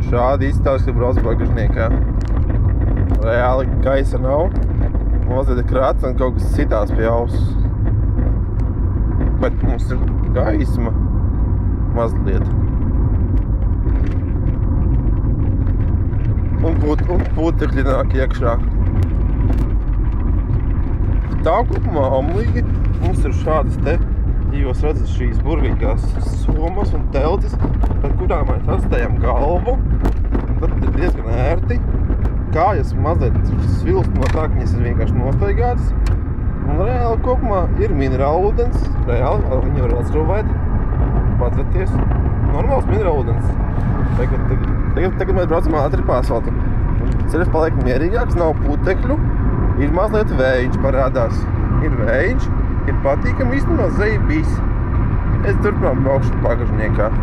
Šādi izstāvis, ka brauc bagažniekā. Reāli gaisa nav. Mazliet krāts un kaut kas citās pie auss. Bet mums ir gaisma mazliet. Un putekļi nāk iekšā. Tā kopumā omlīgi mums ir šādas te, ja jūs redzat šīs burvīgās somas un teltis, par kurām mēs atstājam galvu. Tad ir diezgan ērti. Kājas mazliet svilst no tā, ka viņas ir vienkārši nostaigātas. Un reāli kopumā ir minerāla ūdens. Reāli, viņi var atskrovēt, padzerties. Normāls minerāla ūdens. Tagad mēs braucam ātri pa asfaltu. Ceļš paliek mierīgāks, nav putekļu. Ir mazliet vējiņš parādās. Ir vējiņš, ir patīkami īstenībā zejbīs. Es turpinām braukšu bagažniekā.